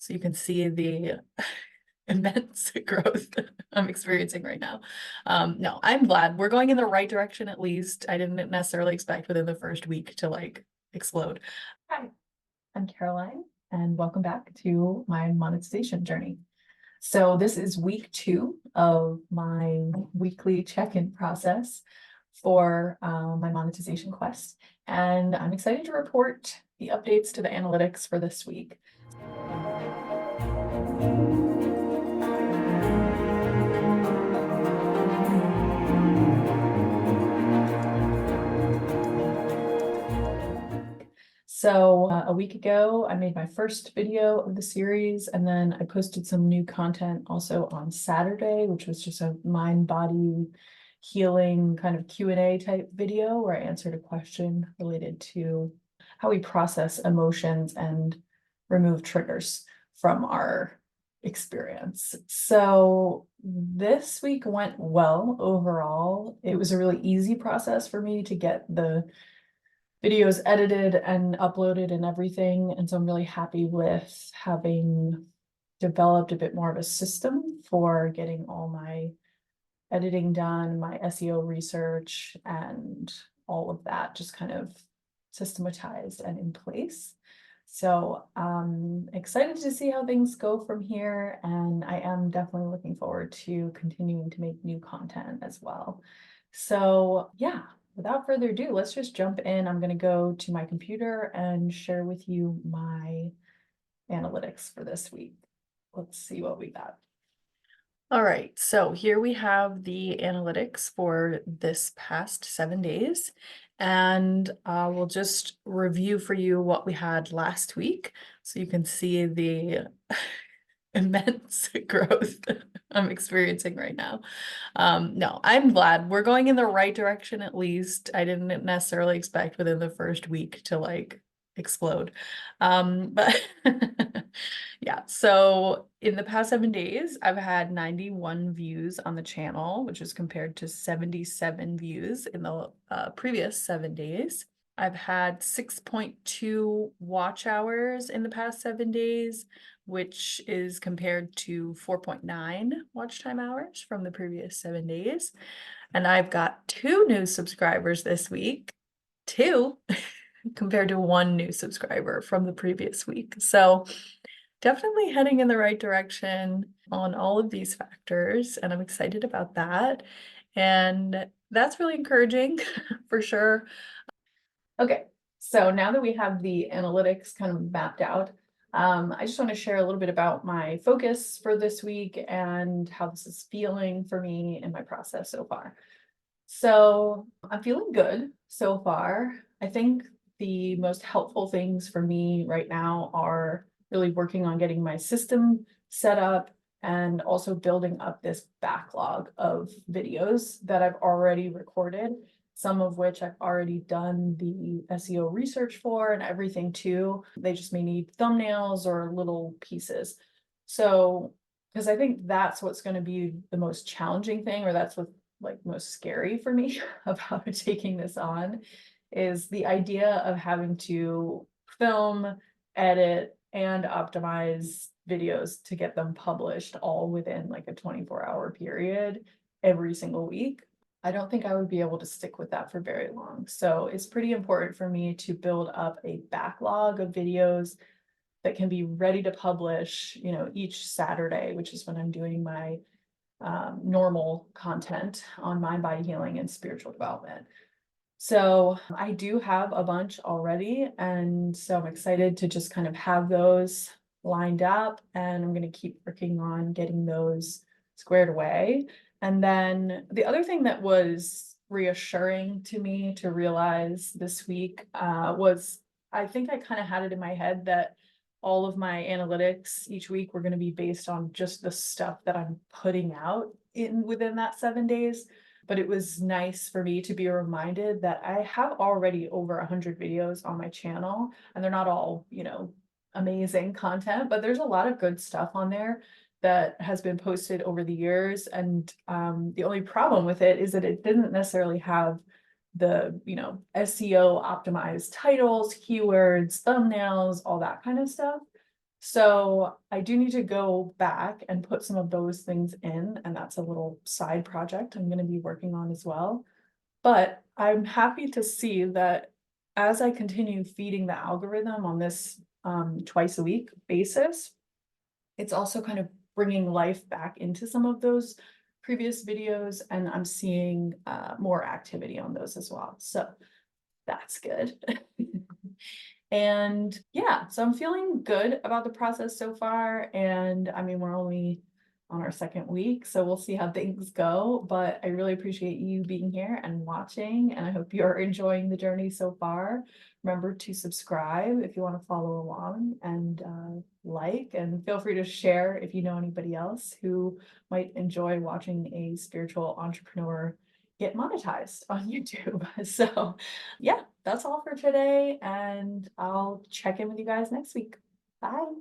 So you can see the immense growth I'm experiencing right now. No, I'm glad we're going in the right direction at least. I didn't necessarily expect within the first week to like explode. Hi, I'm Caroline, and welcome back to my monetization journey. So this is week 2 of my weekly check-in process for my monetization quest. And I'm excited to report the updates to the analytics for this week. So a week ago, I made my first video of the series, and then I posted some new content also on Saturday, which was just a mind-body healing kind of Q&A type video where I answered a question related to how we process emotions and remove triggers from our experience. So this week went well overall. It was a really easy process for me to get the videos edited and uploaded and everything. And so I'm really happy with having developed a bit more of a system for getting all my editing done, my SEO research, and all of that just kind of systematized and in place. So I'm excited to see how things go from here. And I am definitely looking forward to continuing to make new content as well. So yeah, without further ado, let's just jump in. I'm going to go to my computer and share with you my analytics for this week. Let's see what we got. All right, so here we have the analytics for this past 7 days, and we'll just review for you what we had last week so you can see the immense growth I'm experiencing right now. No, I'm glad we're going in the right direction at least. I didn't necessarily expect within the first week to like explode. But yeah, so in the past 7 days, I've had 91 views on the channel, which is compared to 77 views in the previous 7 days. I've had 6.2 watch hours in the past 7 days, which is compared to 4.9 watch time hours from the previous 7 days. And I've got 2 new subscribers this week, 2 compared to 1 new subscriber from the previous week. So definitely heading in the right direction on all of these factors, and I'm excited about that. And that's really encouraging for sure. Okay, so now that we have the analytics kind of mapped out, I just want to share a little bit about my focus for this week and how this is feeling for me in my process so far. So I'm feeling good so far. I think the most helpful things for me right now are really working on getting my system set up and also building up this backlog of videos that I've already recorded, some of which I've already done the SEO research for and everything too. They just may need thumbnails or little pieces. So, because I think that's what's going to be the most challenging thing, or that's what like most scary for me about taking this on, is the idea of having to film, edit, and optimize videos to get them published all within like a 24-hour period every single week. I don't think I would be able to stick with that for very long. So it's pretty important for me to build up a backlog of videos that can be ready to publish, each Saturday, which is when I'm doing my normal content on mind, body healing and spiritual development. So I do have a bunch already, and so I'm excited to just kind of have those lined up, and I'm going to keep working on getting those squared away. And then the other thing that was reassuring to me to realize this week was, I think I kind of had it in my head that all of my analytics each week were going to be based on just the stuff that I'm putting out within that 7 days. But it was nice for me to be reminded that I have already over 100 videos on my channel, and they're not all, amazing content, but there's a lot of good stuff on there that has been posted over the years. And the only problem with it is that it didn't necessarily have the, SEO optimized titles, keywords, thumbnails, all that kind of stuff. So I do need to go back and put some of those things in, and that's a little side project I'm gonna be working on as well. But I'm happy to see that as I continue feeding the algorithm on this twice a week basis, it's also kind of bringing life back into some of those previous videos, and I'm seeing more activity on those as well. So that's good. And yeah, so I'm feeling good about the process so far. And I mean, we're only on our second week, so we'll see how things go. But I really appreciate you being here and watching, and I hope you're enjoying the journey so far. Remember to subscribe if you want to follow along, and like, and feel free to share if you know anybody else who might enjoy watching a spiritual entrepreneur get monetized on YouTube. So yeah, that's all for today, and I'll check in with you guys next week. Bye.